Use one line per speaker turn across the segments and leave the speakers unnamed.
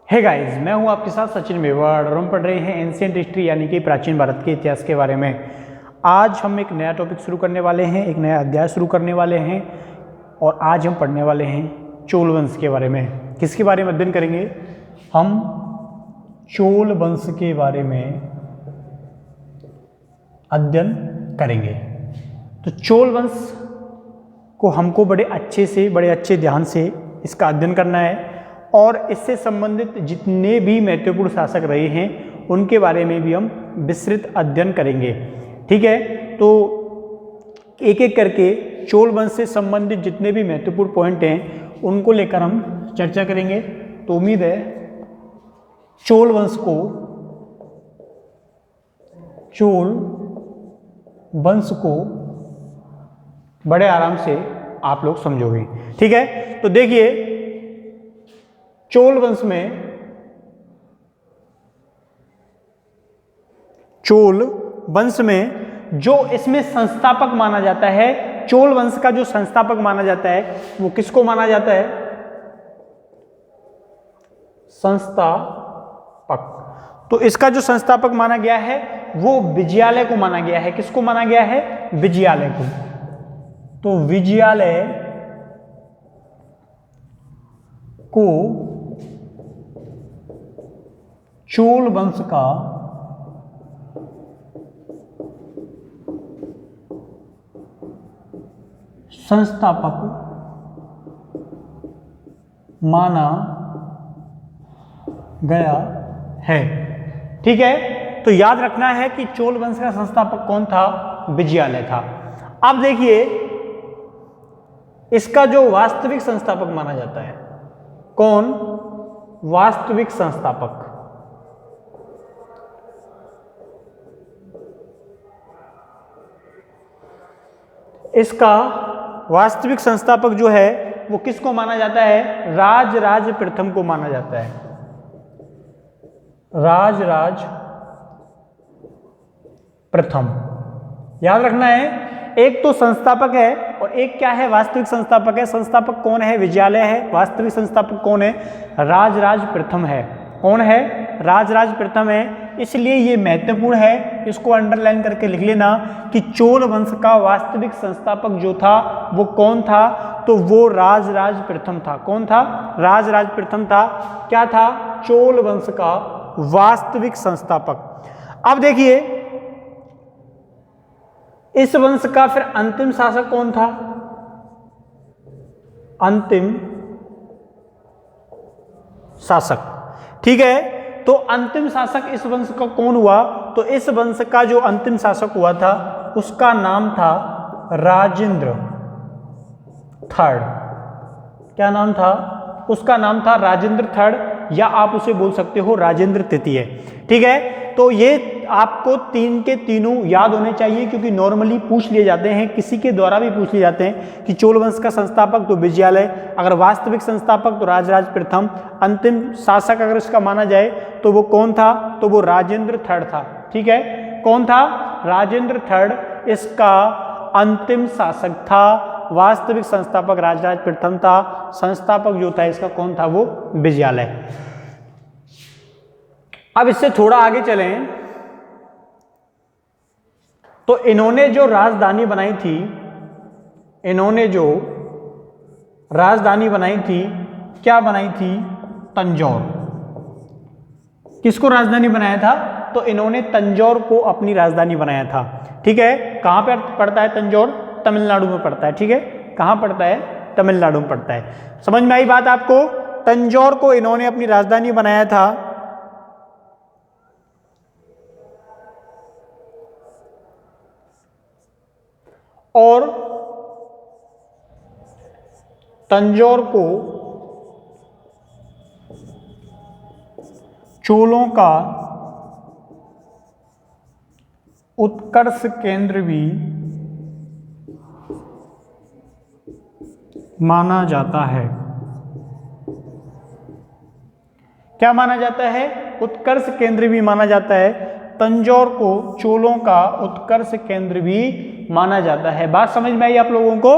Hey guys, मैं हूं आपके साथ सचिन मेवाड़ और हम पढ़ रहे हैं एंशिएंट हिस्ट्री यानी कि प्राचीन भारत के इतिहास के बारे में। आज हम एक नया टॉपिक शुरू करने वाले हैं, एक नया अध्याय शुरू करने वाले हैं और आज हम पढ़ने वाले हैं चोल वंश के बारे में। किसके बारे में अध्ययन करेंगे? हम चोल वंश के बारे में अध्ययन करेंगे। तो चोल वंश को हमको बड़े अच्छे ध्यान से इसका अध्ययन करना है और इससे संबंधित जितने भी महत्वपूर्ण शासक रहे हैं उनके बारे में भी हम विस्तृत अध्ययन करेंगे। ठीक है, तो एक एक करके चोल वंश से संबंधित जितने भी महत्वपूर्ण पॉइंट हैं उनको लेकर हम चर्चा करेंगे। तो उम्मीद है चोल वंश को बड़े आराम से आप लोग समझोगे। ठीक है, तो देखिए चोल वंश में जो इसमें संस्थापक माना जाता है, चोल वंश का जो संस्थापक माना जाता है वो किसको माना जाता है? संस्थापक। तो इसका जो संस्थापक माना गया है वो विजयालय को माना गया है। किसको माना गया है? विजयालय को। तो विजयालय को चोल वंश का संस्थापक माना गया है। ठीक है, तो याद रखना है कि चोल वंश का संस्थापक कौन था? विजयालय था। अब देखिए इसका जो वास्तविक संस्थापक माना जाता है, कौन? वास्तविक संस्थापक। इसका वास्तविक संस्थापक जो है वो किसको माना जाता है? राजराज प्रथम को माना जाता है। राजराज प्रथम। याद रखना है, एक तो संस्थापक है और एक क्या है? वास्तविक संस्थापक है। संस्थापक कौन है? विजयालय है। वास्तविक संस्थापक कौन है? राजराज प्रथम है। कौन है? राजराज प्रथम है। इसलिए ये महत्वपूर्ण है, इसको अंडरलाइन करके लिख लेना कि चोल वंश का वास्तविक संस्थापक जो था वो कौन था? तो वो राजराज प्रथम था। कौन था? राजराज प्रथम था। क्या था? चोल वंश का वास्तविक संस्थापक। अब देखिए इस वंश का फिर अंतिम शासक कौन था? अंतिम शासक। ठीक है, तो अंतिम शासक इस वंश का कौन हुआ? तो इस वंश का जो अंतिम शासक हुआ था उसका नाम था राजेंद्र थर्ड। क्या नाम था? उसका नाम था राजेंद्र थर्ड, या आप उसे बोल सकते हो राजेंद्र तृतीय। ठीक है, तो ये आपको तीन के तीनों याद होने चाहिए क्योंकि नॉर्मली पूछ लिए जाते हैं, किसी के द्वारा भी पूछ लिए जाते हैं कि चोल वंश का संस्थापक तो विजयालय, अगर वास्तविक संस्थापक तो राजराज प्रथम, अंतिम शासक अगर इसका माना जाए तो वो कौन था? तो वो राजेंद्र थर्ड था। ठीक है, कौन था? राजेंद्र थर्ड इसका अंतिम शासक था। वास्तविक संस्थापक राजराज प्रथम था। संस्थापक जो था इसका कौन था? वो विजयालय। अब इससे थोड़ा आगे चलें तो इन्होंने जो राजधानी बनाई थी, क्या बनाई थी? तंजौर। किसको राजधानी बनाया था? तो इन्होंने तंजौर को अपनी राजधानी बनाया था। ठीक है, कहां पर पड़ता है तंजौर? तमिलनाडु में पड़ता है। ठीक है, कहां पड़ता है? तमिलनाडु में पड़ता है। समझ में आई बात आपको? तंजौर को इन्होंने अपनी राजधानी बनाया था और तंजौर को चोलों का उत्कर्ष केंद्र भी माना जाता है। क्या माना जाता है? उत्कर्ष केंद्र भी माना जाता है। तंजौर को चोलों का उत्कर्ष केंद्र भी माना जाता है। बात समझ में आई आप लोगों को?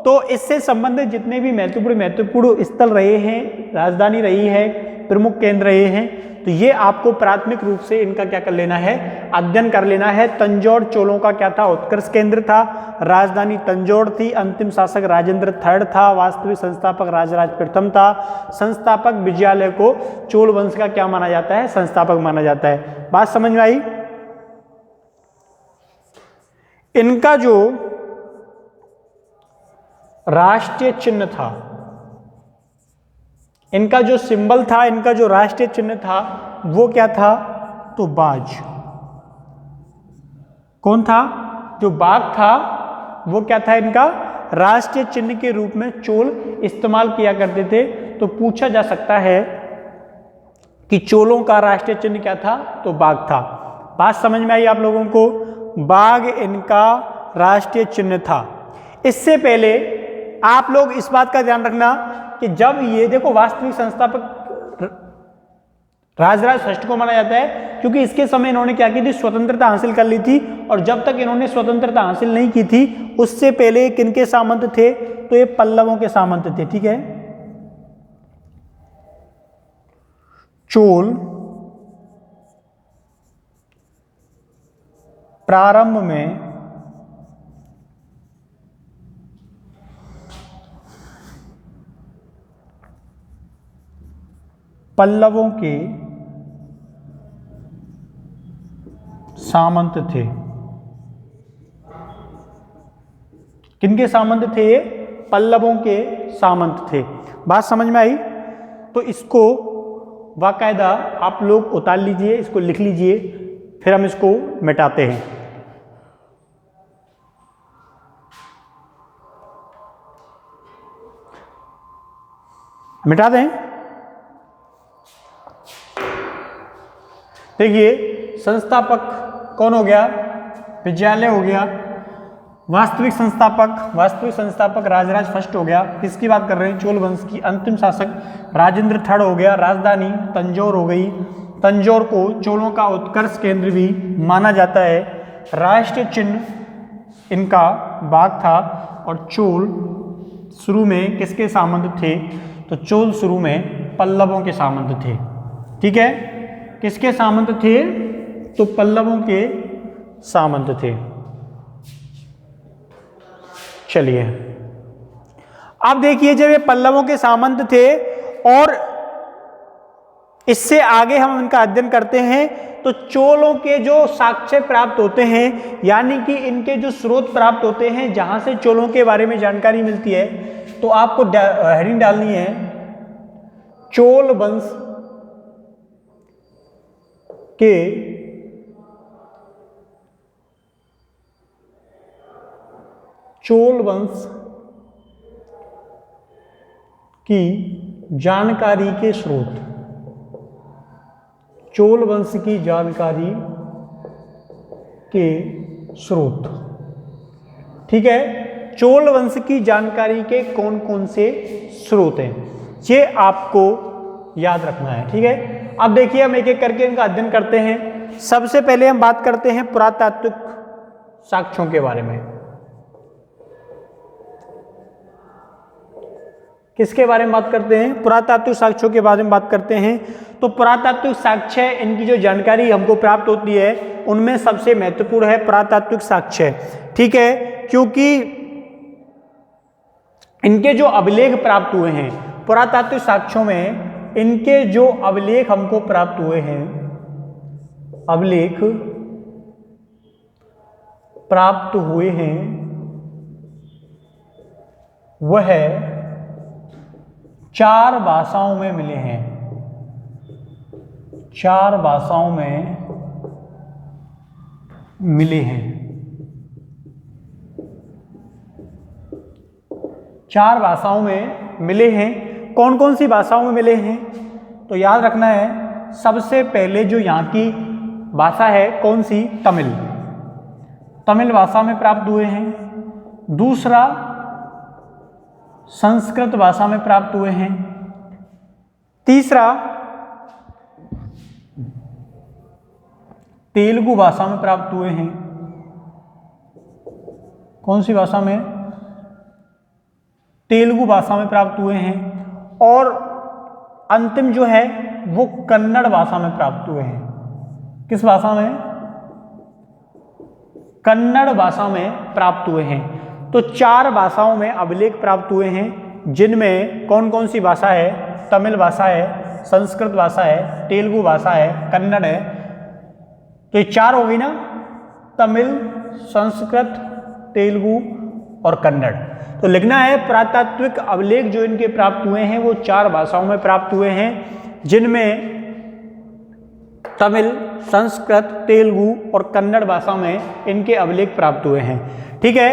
तो इससे संबंधित जितने भी महत्वपूर्ण स्थल रहे हैं, राजधानी रही है, प्रमुख केंद्र ये हैं। तो ये आपको प्राथमिक रूप से इनका क्या कर लेना है, अध्ययन कर लेना है। तंजौर चोलों का क्या था, उत्कर्ष केंद्र था, राजधानी तंजौर थी, अंतिम शासक राजेंद्र थर्ड था, वास्तविक संस्थापक राजराज प्रथम था, संस्थापक विजयालय को चोल वंश का क्या माना जाता है, संस्थापक माना जाता है। बात समझ में आई। इनका जो राष्ट्रीय चिन्ह था, इनका जो सिंबल था, इनका जो राष्ट्रीय चिन्ह था वो क्या था, तो बाज। कौन था, जो बाघ था वो क्या था, इनका राष्ट्रीय चिन्ह के रूप में चोल इस्तेमाल किया करते थे। तो पूछा जा सकता है कि चोलों का राष्ट्रीय चिन्ह क्या था, तो बाघ था। बात समझ में आई आप लोगों को, बाघ इनका राष्ट्रीय चिन्ह था। इससे पहले आप लोग इस बात का ध्यान रखना कि जब ये देखो वास्तविक संस्थापक राजराज फर्स्ट को माना जाता है क्योंकि इसके समय इन्होंने क्या की थी, स्वतंत्रता हासिल कर ली थी। और जब तक इन्होंने स्वतंत्रता हासिल नहीं की थी उससे पहले किनके सामंत थे, तो ये पल्लवों के सामंत थे। ठीक है, चोल प्रारंभ में पल्लवों के सामंत थे। किनके सामंत थे, ये पल्लवों के सामंत थे। बात समझ में आई। तो इसको बाकायदा आप लोग उतार लीजिए, इसको लिख लीजिए, फिर हम इसको मिटाते हैं। मिटा दें। देखिए संस्थापक कौन हो गया, विजयालय हो गया। वास्तविक संस्थापक राजराज फर्स्ट हो गया। किसकी बात कर रहे हैं, चोल वंश की। अंतिम शासक राजेंद्र थर्ड हो गया। राजधानी तंजौर हो गई। तंजौर को चोलों का उत्कर्ष केंद्र भी माना जाता है। राष्ट्रीय चिन्ह इनका बाघ था। और चोल शुरू में किसके सामंत थे, तो चोल शुरू में पल्लवों के सामंत थे। ठीक है, किसके सामंत थे, तो पल्लवों के सामंत थे। चलिए अब देखिए, जब ये पल्लवों के सामंत थे और इससे आगे हम इनका अध्ययन करते हैं तो चोलों के जो साक्ष्य प्राप्त होते हैं, यानी कि इनके जो स्रोत प्राप्त होते हैं जहां से चोलों के बारे में जानकारी मिलती है, तो आपको हेडिंग डालनी है चोल वंश के चोल वंश की जानकारी के स्रोत। चोल वंश की जानकारी के स्रोत। ठीक है, चोल वंश की जानकारी के कौन कौन से स्रोत हैं, ये आपको याद रखना है। ठीक है, अब देखिए हम एक एक करके इनका अध्ययन करते हैं। सबसे पहले हम बात करते हैं पुरातात्विक साक्ष्यों के बारे में। किसके बारे में बात करते हैं, पुरातात्विक साक्ष्यों के बारे में बात करते हैं। तो पुरातात्विक साक्ष्य, इनकी जो जानकारी हमको प्राप्त होती है उनमें सबसे महत्वपूर्ण है पुरातात्विक साक्ष्य। ठीक है, क्योंकि इनके जो अभिलेख प्राप्त हुए हैं पुरातात्विक साक्ष्यों में, इनके जो अभिलेख हमको प्राप्त हुए हैं, अभिलेख प्राप्त हुए हैं वह 4 भाषाओं में मिले हैं। 4 भाषाओं में मिले हैं। 4 भाषाओं में मिले हैं। कौन कौन सी भाषाओं में मिले हैं, तो याद रखना है सबसे पहले जो यहाँ की भाषा है कौन सी, तमिल। तमिल भाषा में प्राप्त हुए हैं। दूसरा संस्कृत भाषा में प्राप्त हुए हैं। तीसरा तेलुगु भाषा में प्राप्त हुए हैं। कौन सी भाषा में, तेलुगु भाषा में प्राप्त हुए हैं। और अंतिम जो है हैं वो कन्नड़ भाषा में प्राप्त हुए हैं। किस भाषा में? कन्नड़ भाषा में प्राप्त हुए हैं। तो 4 भाषाओं में अभिलेख प्राप्त हुए हैं, जिनमें कौन कौन सी भाषा है? तमिल भाषा है, संस्कृत भाषा है, तेलुगु भाषा है, कन्नड़ है। तो ये 4 हो गई ना, तमिल, संस्कृत, तेलुगु और कन्नड़। तो लिखना है पुरातात्विक अभिलेख जो इनके प्राप्त हुए हैं वो 4 भाषाओं में प्राप्त हुए हैं, जिनमें तमिल, संस्कृत, तेलुगु और कन्नड़ भाषा में इनके अभिलेख प्राप्त हुए हैं। ठीक है,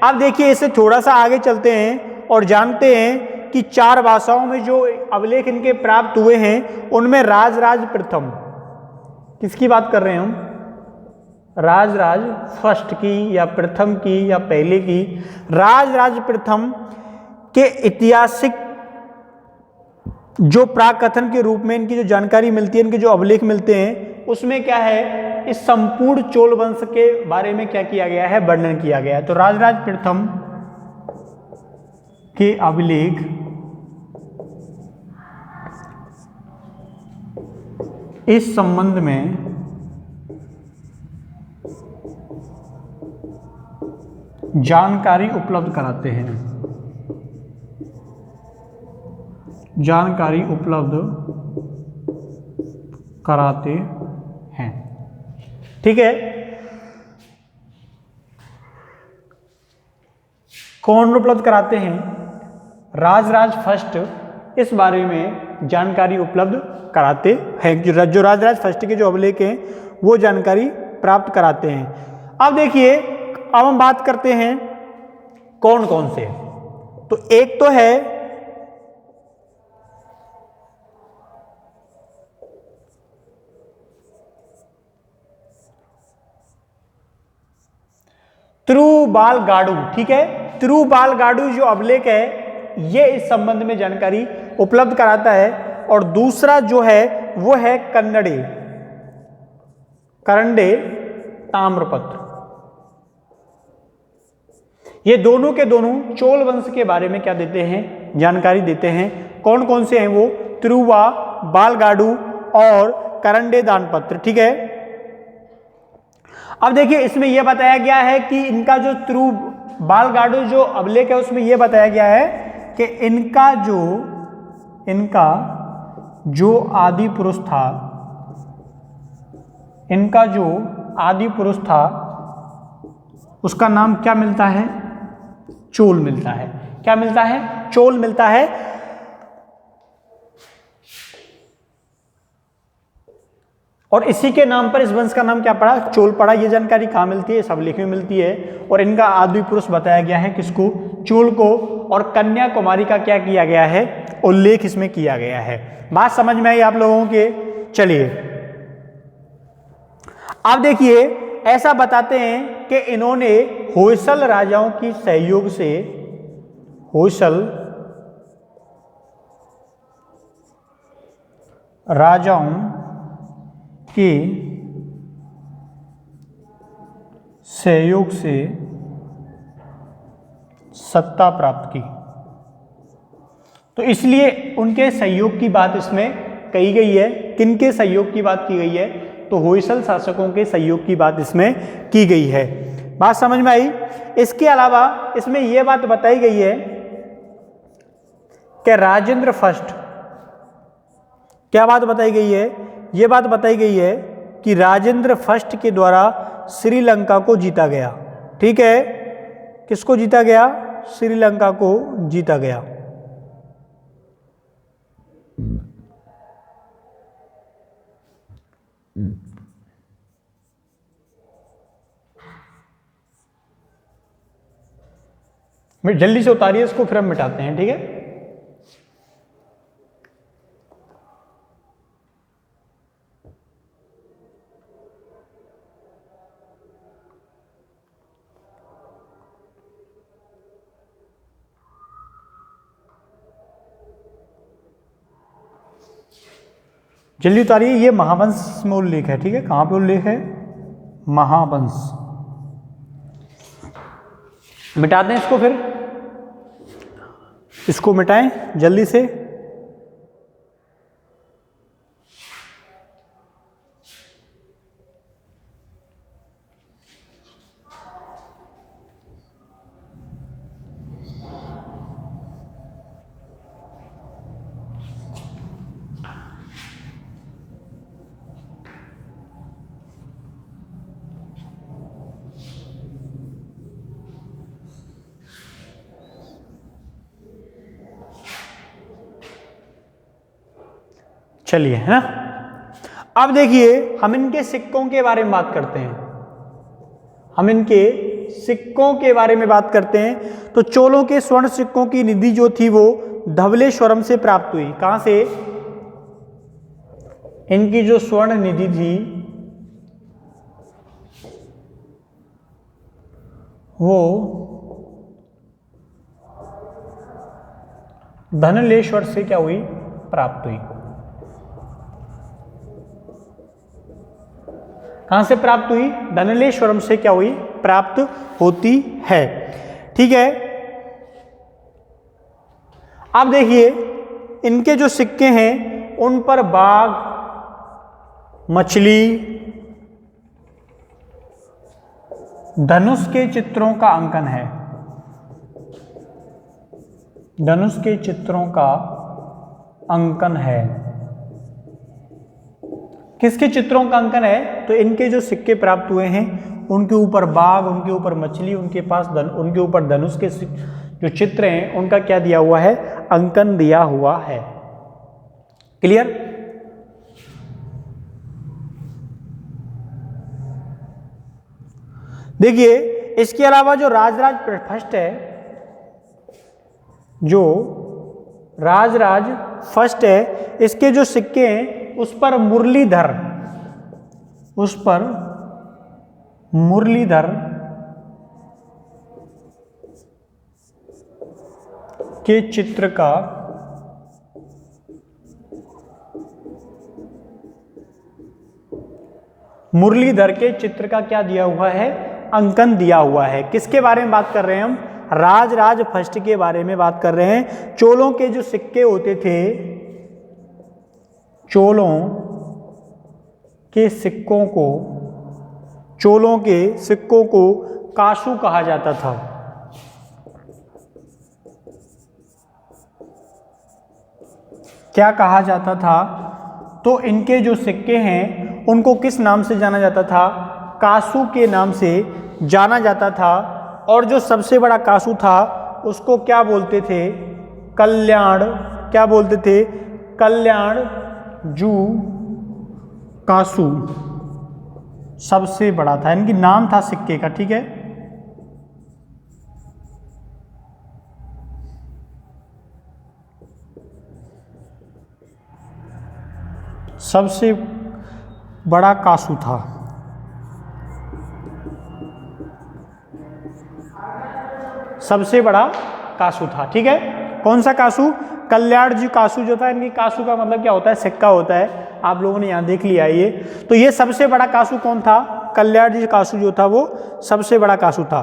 अब देखिए इससे थोड़ा सा आगे चलते हैं और जानते हैं कि 4 भाषाओं में जो अभिलेख इनके प्राप्त हुए हैं उनमें राजराज प्रथम, किसकी बात कर रहे हैं हम? राजराज फर्स्ट की या प्रथम की या पहले की। राजराज प्रथम के ऐतिहासिक जो प्राकथन के रूप में इनकी जो जानकारी मिलती है, इनके जो अभिलेख मिलते हैं, उसमें क्या है, इस संपूर्ण चोल वंश के बारे में क्या किया गया है? वर्णन किया गया है। तो राजराज प्रथम के अभिलेख इस संबंध में जानकारी उपलब्ध कराते हैं, जानकारी उपलब्ध कराते हैं। ठीक है, कौन उपलब्ध कराते हैं? राजराज फर्स्ट इस बारे में जानकारी उपलब्ध कराते हैं। जो राजराज फर्स्ट के जो अभिलेख हैं वो जानकारी प्राप्त कराते हैं। अब देखिए, अब हम बात करते हैं कौन कौन से। तो एक तो है तिरुबालगाडु। ठीक है, तिरुबालगाडु जो अभिलेख है ये इस संबंध में जानकारी उपलब्ध कराता है। और दूसरा जो है वो है करंडे ताम्रपत्र। ये दोनों के दोनों चोल वंश के बारे में क्या देते हैं? जानकारी देते हैं। कौन कौन से हैं वो? तिरुबालगाडु और करंडे दानपत्र। ठीक है, अब देखिए इसमें यह बताया गया है कि इनका जो तिरुबालगाडु जो अभिलेख है उसमें यह बताया गया है कि इनका जो आदि पुरुष था, इनका जो आदि पुरुष था उसका नाम क्या मिलता है? चोल मिलता है। क्या मिलता है? चोल मिलता है। और इसी के नाम पर इस वंश का नाम क्या पड़ा? चोल पड़ा। ये जानकारी कहाँ मिलती है? इस अभिलेख में मिलती है। और इनका आदि पुरुष बताया गया है किसको? चोल को। और कन्याकुमारी का क्या किया गया है? उल्लेख इसमें किया गया है। बात समझ में आई आप लोगों के? चलिए अब देखिए, ऐसा बताते हैं कि इन्होंने होयसल राजाओं की सहयोग से, होयसल राजाओं के सहयोग से सत्ता प्राप्त की। तो इसलिए उनके सहयोग की बात इसमें कही गई है। किनके सहयोग की बात की गई है? तो होयसल शासकों के सहयोग की बात इसमें की गई है। बात समझ में आई? इसके अलावा इसमें यह बात बताई गई है कि राजेंद्र फर्स्ट, क्या बात बताई गई है? यह बात बताई गई है कि राजेंद्र फर्स्ट के द्वारा श्रीलंका को जीता गया। ठीक है, किसको जीता गया? श्रीलंका को जीता गया। जल्दी से उतारिए इसको, फिर हम मिटाते हैं। ठीक है, जल्दी उतारिए। ये महावंश में उल्लेख है। ठीक है, कहां पे उल्लेख है? महावंश। मिटाते हैं इसको, फिर इसको मिटाएं जल्दी से। चलिए, है ना। अब देखिए हम इनके सिक्कों के बारे में बात करते हैं। हम इनके सिक्कों के बारे में बात करते हैं। तो चोलों के स्वर्ण सिक्कों की निधि जो थी वो धवलेश्वरम से प्राप्त हुई। कहां से? इनकी जो स्वर्ण निधि थी वो धनलेश्वर से क्या हुई? प्राप्त हुई। कहां से प्राप्त हुई? धनलेश्वरम से क्या हुई? प्राप्त होती है। ठीक है। अब देखिए इनके जो सिक्के हैं उन पर बाघ, मछली, धनुष के चित्रों का अंकन है। धनुष के चित्रों का अंकन है। किसके चित्रों का अंकन है? तो इनके जो सिक्के प्राप्त हुए हैं उनके ऊपर बाघ, उनके ऊपर मछली, उनके ऊपर धनुष के जो चित्र हैं उनका क्या दिया हुआ है? अंकन दिया हुआ है। क्लियर? देखिए इसके अलावा जो राजराज फर्स्ट है, जो राजराज फर्स्ट है, इसके जो सिक्के हैं उस पर मुरलीधर के चित्र का क्या दिया हुआ है? अंकन दिया हुआ है। किसके बारे में बात कर रहे हैं हम? राजराज फर्स्ट के बारे में बात कर रहे हैं। चोलों के जो सिक्के होते थे, चोलों के सिक्कों को कासू कहा जाता था। क्या कहा जाता था? तो इनके जो सिक्के हैं उनको किस नाम से जाना जाता था? कासू के नाम से जाना जाता था। और जो सबसे बड़ा कासू था उसको क्या बोलते थे? कल्याण। क्या बोलते थे? कल्याण जू कासू सबसे बड़ा था। इनकी नाम था सिक्के का। ठीक है। सबसे बड़ा कासू था। सबसे बड़ा कासू था। ठीक है। कौन सा कासू? कल्याण जी कासू जो था। इनकी कासू का मतलब क्या होता है? सिक्का होता है। आप लोगों ने यहां देख लिया ये। तो ये सबसे बड़ा कासू कौन था? कल्याण जी कासू जो था वो सबसे बड़ा कासू था।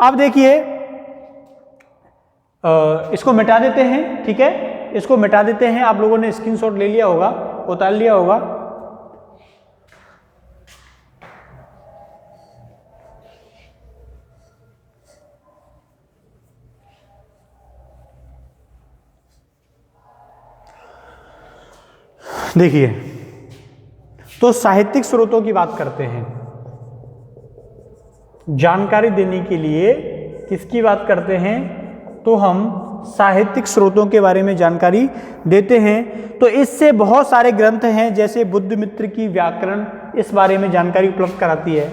अब देखिए इसको मिटा देते हैं। ठीक है, इसको मिटा देते हैं। आप लोगों ने स्क्रीनशॉट ले लिया होगा, उतार लिया होगा। देखिए तो साहित्यिक स्रोतों की बात करते हैं। जानकारी देने के लिए किसकी बात करते हैं? तो हम साहित्यिक स्रोतों के बारे में जानकारी देते हैं। तो इससे बहुत सारे ग्रंथ हैं, जैसे बुद्धमित्र की व्याकरण इस बारे में जानकारी उपलब्ध कराती है।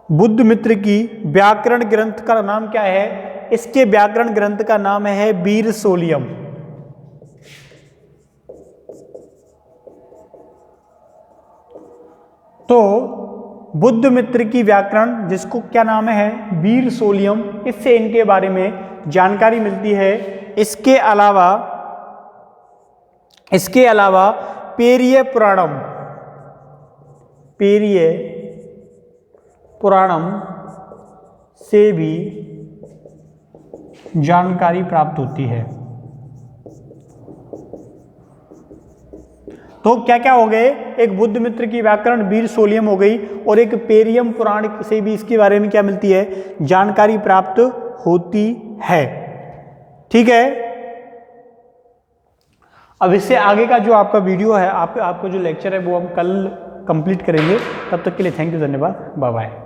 बुद्धमित्र की व्याकरण ग्रंथ का नाम क्या है? इसके व्याकरण ग्रंथ का नाम है वीरसोलियम। तो बुद्धमित्र की व्याकरण, जिसको क्या नाम है? वीरसोलियम। इससे इनके बारे में जानकारी मिलती है। इसके अलावा पेरिय पुराणम से भी जानकारी प्राप्त होती है। तो क्या क्या हो गए? एक बुद्धमित्र की व्याकरण वीरसोलियम हो गई, और एक पेरियम पुराण से भी इसके बारे में क्या मिलती है? जानकारी प्राप्त होती है। ठीक है। अब इससे आगे का जो आपका वीडियो है, आपका जो लेक्चर है वो हम कल कंप्लीट करेंगे। तब तक के लिए थैंक यू, धन्यवाद, बाय बाय।